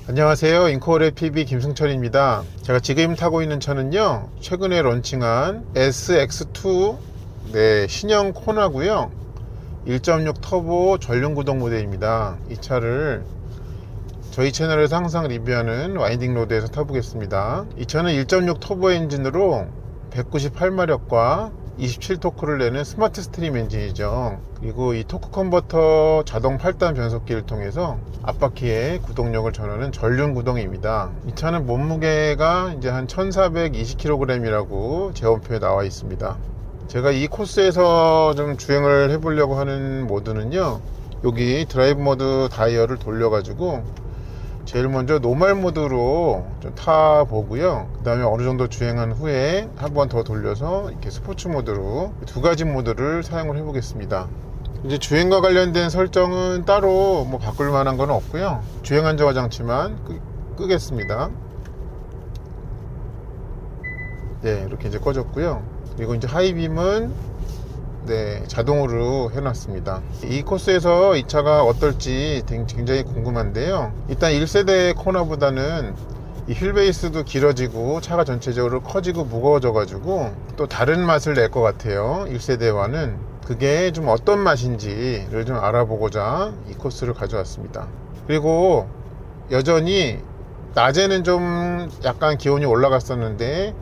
안녕하세요. 인코어의 PB 김승철입니다. 제가 지금 타고 있는 차는요, 최근에 런칭한 SX2 신형 코나고요, 1.6 터보 전륜구동 모델입니다. 이 차를 저희 채널에서 항상 리뷰하는 와인딩 로드에서 타보겠습니다. 이 차는 1.6 터보 엔진으로 198마력과 27토크를 내는 스마트 스트림 엔진이죠. 그리고 이 토크 컨버터 자동 8단 변속기를 통해서 앞바퀴에 구동력을 전하는 전륜 구동입니다. 이 차는 몸무게가 이제 한 1420kg이라고 제원표에 나와 있습니다. 제가 이 코스에서 좀 주행을 해보려고 하는 모드는요, 여기 드라이브 모드 다이얼을 돌려가지고 제일 먼저 노멀 모드로 좀 타보고요, 그 다음에 어느 정도 주행한 후에 한 번 더 돌려서 이렇게 스포츠 모드로 두 가지 모드를 사용을 해 보겠습니다. 이제 주행과 관련된 설정은 따로 뭐 바꿀 만한 건 없고요, 주행 안정화 장치만 끄겠습니다. 네, 이렇게 이제 꺼졌고요. 그리고 이제 하이빔은 자동으로 해놨습니다. 이 코스에서 이 차가 어떨지 굉장히 궁금한데요, 일단 1세대 코나보다는 이 휠베이스도 길어지고 차가 전체적으로 커지고 무거워져 가지고 또 다른 맛을 낼 것 같아요. 1세대와는 그게 좀 어떤 맛인지를 좀 알아보고자 이 코스를 가져왔습니다. 그리고 여전히 낮에는 좀 약간 기온이 올라갔었는데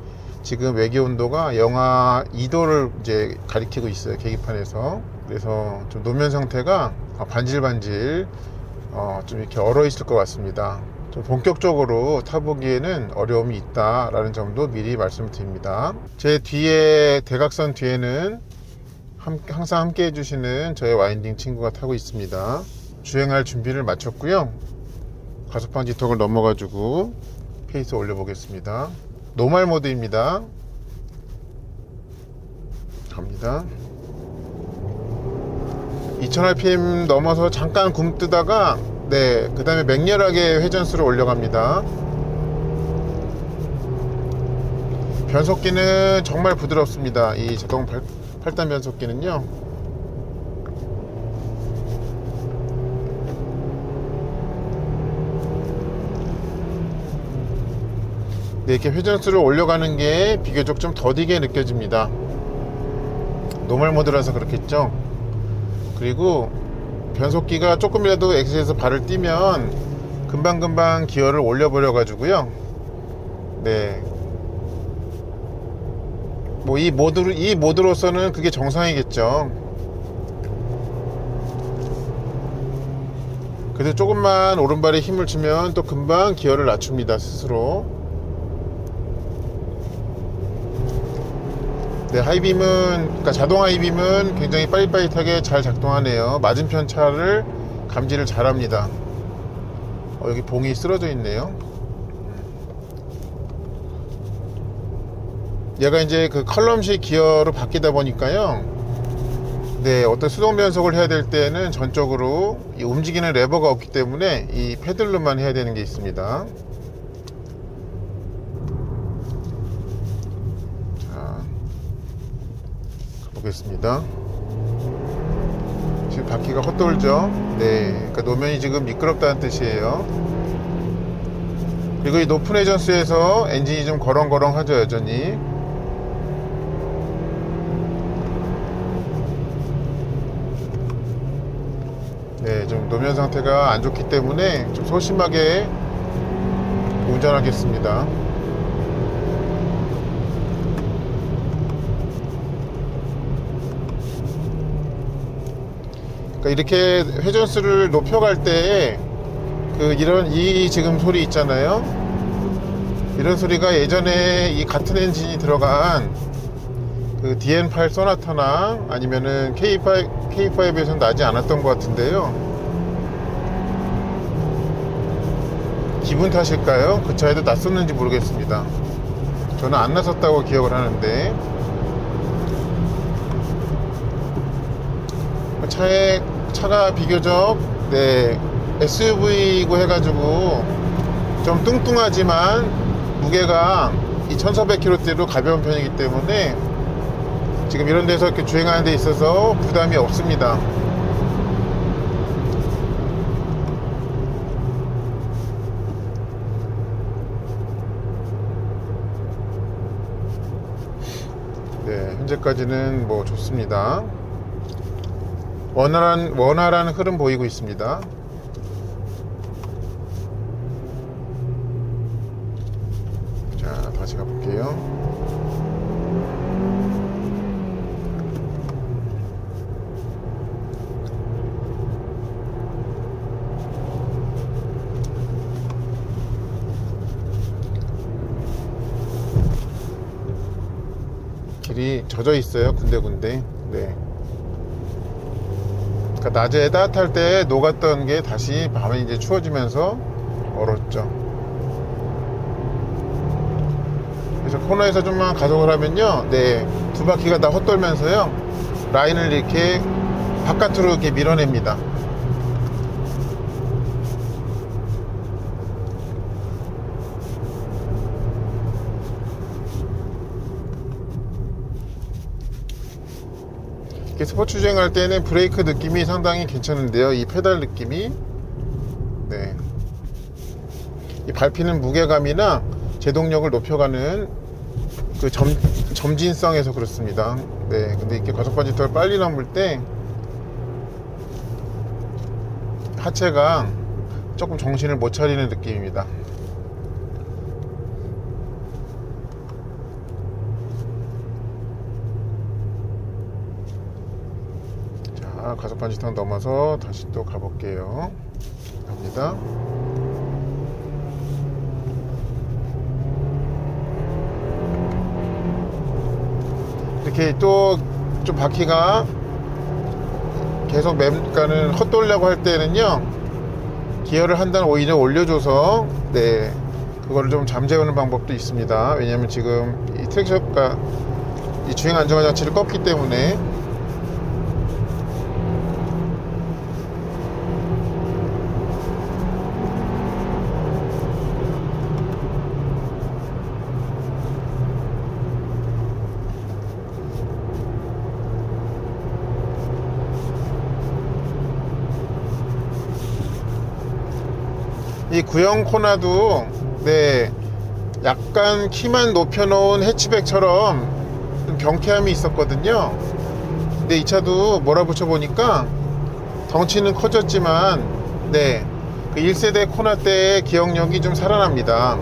지금 외기 온도가 영하 2도를 이제 가리키고 있어요, 계기판에서. 그래서 좀 노면 상태가 반질반질 좀 이렇게 얼어 있을 것 같습니다. 좀 본격적으로 타보기에는 어려움이 있다라는 점도 미리 말씀드립니다. 제 뒤에 대각선 뒤에는 항상 함께 해주시는 저의 와인딩 친구가 타고 있습니다. 주행할 준비를 마쳤고요, 가속방 지턱을 넘어가지고 페이스 올려보겠습니다. 노멀 모드입니다. 갑니다. 2000rpm 넘어서 잠깐 굼뜨다가 그 다음에 맹렬하게 회전수를 올려갑니다. 변속기는 정말 부드럽습니다. 이 자동 8단 변속기는요. 이렇게 회전수를 올려가는 게 비교적 좀 더디게 느껴집니다. 노멀 모드라서 그렇겠죠. 그리고 변속기가 조금이라도 엑셀에서 발을 띄면 금방금방 기어를 올려버려 가지고요, 뭐 이 모드로서는 그게 정상이겠죠. 그래서 조금만 오른발에 힘을 주면 또 금방 기어를 낮춥니다, 스스로. 하이빔은, 그러니까 자동 하이빔은 굉장히 빠릿빠릿하게 잘 작동하네요. 맞은편 차를 감지를 잘합니다. 여기 봉이 쓰러져 있네요. 얘가 이제 그 컬럼식 기어로 바뀌다 보니까요, 어떤 수동 변속을 해야 될 때는 전적으로 이 움직이는 레버가 없기 때문에 이 패들로만 해야 되는 게 있습니다. 보겠습니다. 지금 바퀴가 헛돌죠. 그러니까 노면이 지금 미끄럽다는 뜻이에요. 그리고 이 높은 회전수에서 엔진이 좀 거렁거렁하죠, 여전히. 좀 노면 상태가 안 좋기 때문에 좀 소심하게 운전하겠습니다. 그러니까 이렇게 회전수를 높여갈 때 이 지금 소리 있잖아요. 이런 소리가 예전에 이 같은 엔진이 들어간 그 DN8 소나타나 아니면은 K5에서는 나지 않았던 것 같은데요. 기분 탓일까요? 그 차에도 났었는지 모르겠습니다. 저는 안 났었다고 기억을 하는데, 차가 비교적 SUV이고 해가지고 좀 뚱뚱하지만 무게가 1400kg대로 가벼운 편이기 때문에 지금 이런 데서 이렇게 주행하는 데 있어서 부담이 없습니다. 현재까지는 뭐 좋습니다. 원활한 흐름 보이고 있습니다. 자, 다시 가볼게요. 길이 젖어 있어요, 군데군데. 네. 그러니까 낮에 따뜻할 때 녹았던 게 다시 밤에 이제 추워지면서 얼었죠. 그래서 코너에서 좀만 가속을 하면요, 네, 두 바퀴가 다 헛돌면서요, 라인을 이렇게 바깥으로 이렇게 밀어냅니다. 스포츠 주행할 때는 브레이크 느낌이 상당히 괜찮은데요, 이 페달 느낌이. 네. 이 밟히는 무게감이나 제동력을 높여가는 그 점진성에서 그렇습니다. 네. 근데 이렇게 과속 방지턱을 빨리 넘을 때 하체가 조금 정신을 못 차리는 느낌입니다. 가속 방지턱 넘어서 다시 또 가볼게요. 갑니다. 이렇게 또 좀 바퀴가 계속 그러니까는 헛돌려고 할 때는요, 기어를 한 단 오히려 올려줘서, 네, 그거를 좀 잠재우는 방법도 있습니다. 왜냐면 지금 이 트랙션가 이 주행 안정화 장치를 껐기 때문에. 이 구형 코나도, 네, 약간 키만 높여놓은 해치백처럼 좀 경쾌함이 있었거든요. 근데 이 차도 몰아붙여 보니까 덩치는 커졌지만, 네, 그 1세대 코나 때의 기억력이 좀 살아납니다.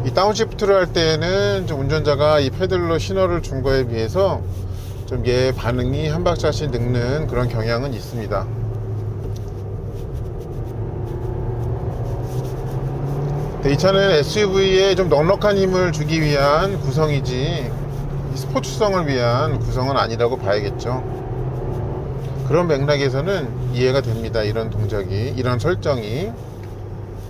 이 다운시프트를 할 때는 좀 운전자가 이 패들로 신호를 준 거에 비해서 좀 얘 반응이 한 박자씩 늙는 그런 경향은 있습니다. 이 차는 SUV에 좀 넉넉한 힘을 주기 위한 구성이지 스포츠성을 위한 구성은 아니라고 봐야겠죠. 그런 맥락에서는 이해가 됩니다. 이런 동작이, 이런 설정이.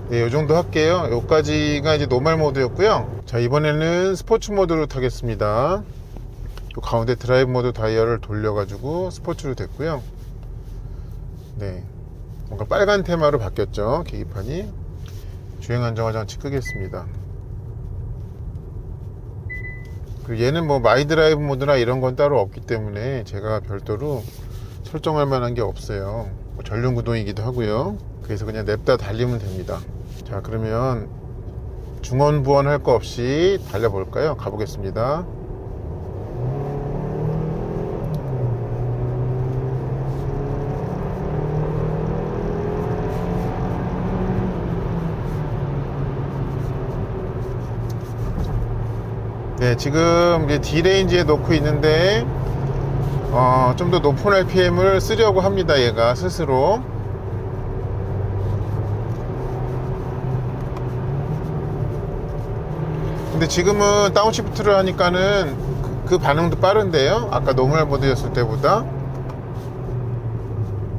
네, 요 정도 할게요. 요까지가 이제 노멀 모드였고요. 자, 이번에는 스포츠 모드로 타겠습니다. 요 가운데 드라이브 모드 다이얼을 돌려가지고 스포츠로 됐고요. 네, 뭔가 빨간 테마로 바뀌었죠, 계기판이. 주행 안정화 장치 끄겠습니다. 그리고 얘는 뭐 마이 드라이브 모드나 이런 건 따로 없기 때문에 제가 별도로 설정할 만한 게 없어요. 뭐 전륜 구동이기도 하고요. 그래서 그냥 냅다 달리면 됩니다. 자, 그러면 중원 부원 할 거 없이 달려볼까요? 가보겠습니다. 네, 지금 이제 D레인지에 놓고 있는데 좀 더 높은 RPM을 쓰려고 합니다. 얘가 스스로. 근데 지금은 다운시프트를 하니까는 그 반응도 빠른데요, 아까 노멀 모드였을 때보다.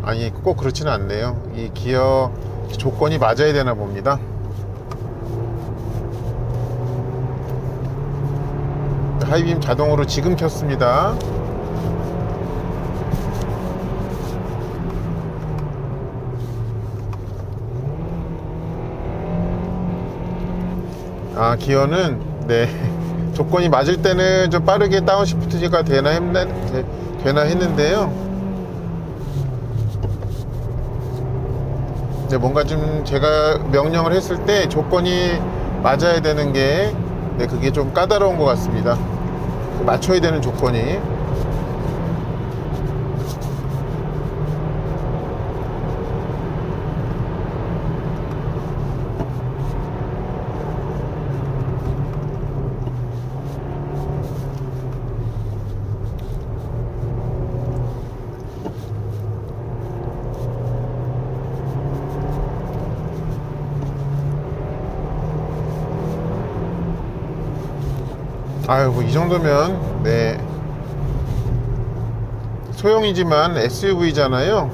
아니, 꼭 그렇지는 않네요. 이 기어 조건이 맞아야 되나 봅니다. 하이빔 자동으로 지금 켰습니다. 기어는 조건이 맞을 때는 좀 빠르게 다운시프트가 되나 했는데요. 뭔가 좀 제가 명령을 했을 때 조건이 맞아야 되는 게 그게 좀 까다로운 것 같습니다. 맞춰야 되는 조건이. 이 정도면 소형이지만 SUV잖아요.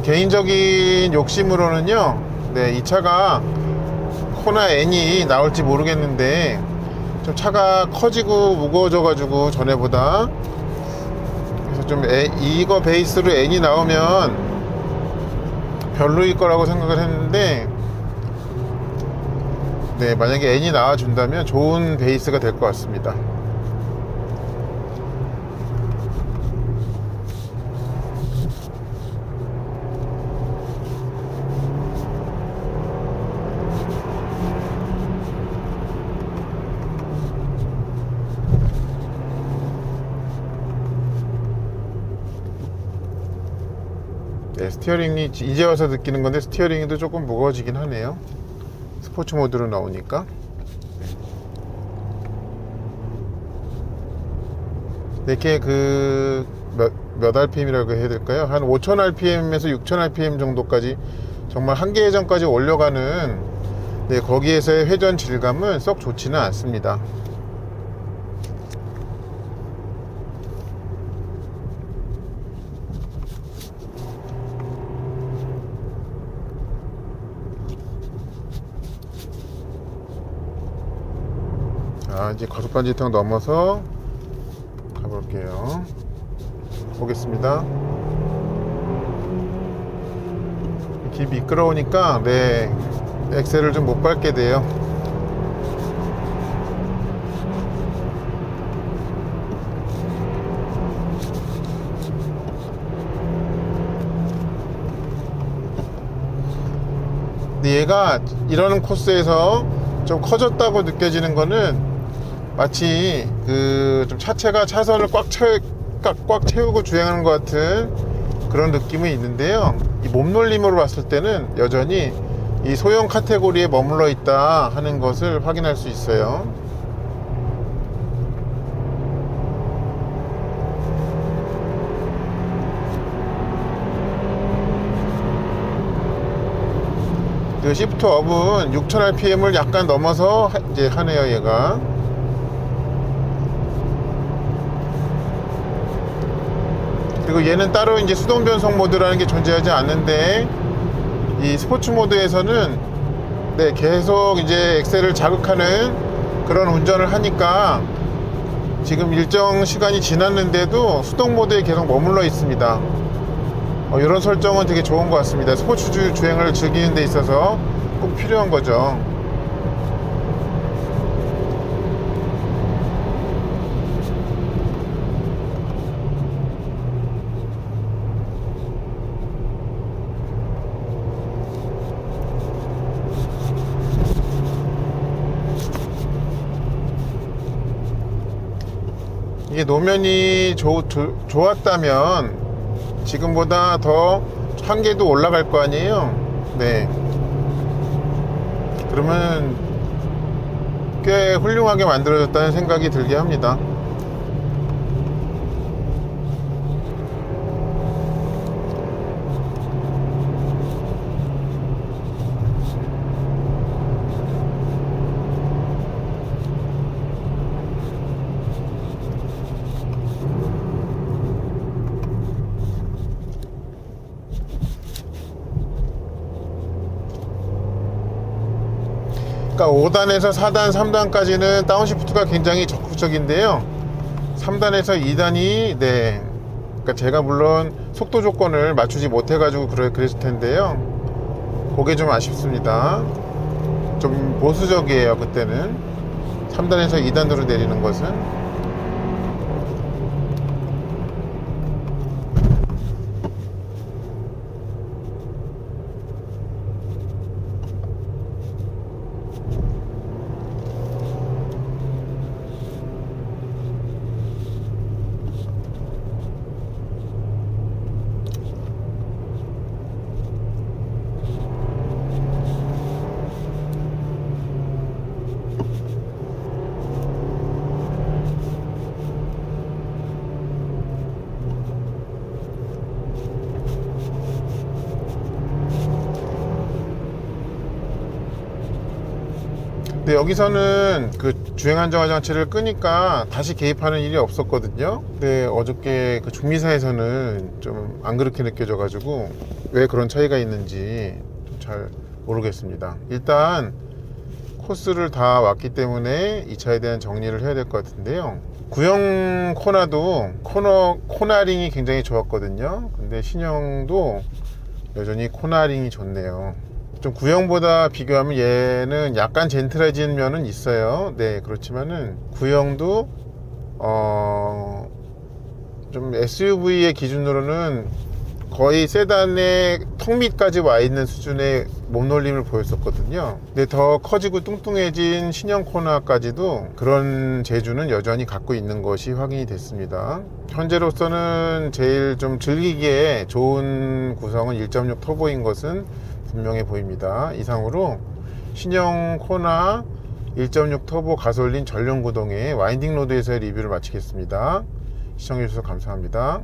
개인적인 욕심으로는요, 이 차가 코나 N이 나올지 모르겠는데 좀 차가 커지고 무거워져 가지고 전에보다, 그래서 좀 이거 베이스로 N이 나오면 별로일 거라고 생각을 했는데, 만약에 N이 나와준다면 좋은 베이스가 될 것 같습니다. 스티어링이 이제 와서 느끼는 건데, 스티어링도 조금 무거워지긴 하네요. 스포츠 모드로 나오니까. 이렇게 몇 RPM이라고 해야 될까요? 한 5000 RPM에서 6000 RPM 정도까지, 정말 한계 회전까지 올려가는 거기에서의 회전 질감은 썩 좋지는 않습니다. 이제 과속방지턱 넘어서 가볼게요. 보겠습니다. 길 미끄러우니까 엑셀을 좀 못 밟게 돼요. 근데 얘가 이러는 코스에서 좀 커졌다고 느껴지는 거는, 마치 좀 차체가 차선을 꽉 채우고 주행하는 것 같은 그런 느낌이 있는데요. 이 몸놀림으로 봤을 때는 여전히 이 소형 카테고리에 머물러 있다 하는 것을 확인할 수 있어요. 그 시프트 업은 6000 RPM을 약간 넘어서 이제 하네요, 얘가. 그리고 얘는 따로 이제 수동 변속 모드라는 게 존재하지 않는데, 이 스포츠 모드에서는 계속 이제 엑셀을 자극하는 그런 운전을 하니까 지금 일정 시간이 지났는데도 수동 모드에 계속 머물러 있습니다. 이런 설정은 되게 좋은 것 같습니다. 스포츠 주행을 즐기는 데 있어서 꼭 필요한 거죠. 이게 노면이 좋았다면 지금보다 더 한계도 올라갈 거 아니에요. 그러면 꽤 훌륭하게 만들어졌다는 생각이 들게 합니다. 그러니까 5단에서 4단, 3단까지는 다운시프트가 굉장히 적극적인데요. 3단에서 2단이 네, 그러니까 제가 물론 속도 조건을 맞추지 못해가지고 그랬을 텐데요. 그게 좀 아쉽습니다. 좀 보수적이에요. 그때는 3단에서 2단으로 내리는 것은. 네, 여기서는 그 주행 안정화 장치를 끄니까 다시 개입하는 일이 없었거든요. 근데 어저께 그 중미사에서는 좀 안 그렇게 느껴져 가지고 왜 그런 차이가 있는지 좀 잘 모르겠습니다. 일단 코스를 다 왔기 때문에 이 차에 대한 정리를 해야 될 것 같은데요. 구형 코나도 코나링이 굉장히 좋았거든요. 근데 신형도 여전히 코나링이 좋네요. 좀 구형보다 비교하면 얘는 약간 젠틀해진 면은 있어요. 네, 그렇지만은 구형도 좀 SUV의 기준으로는 거의 세단의 턱 밑까지 와 있는 수준의 몸놀림을 보였었거든요. 근데 더 커지고 뚱뚱해진 신형 코나까지도 그런 재주는 여전히 갖고 있는 것이 확인이 됐습니다. 현재로서는 제일 좀 즐기기에 좋은 구성은 1.6 터보인 것은 분명해 보입니다. 이상으로 신형 코나 1.6 터보 가솔린 전륜 구동의 와인딩 로드에서의 리뷰를 마치겠습니다. 시청해주셔서 감사합니다.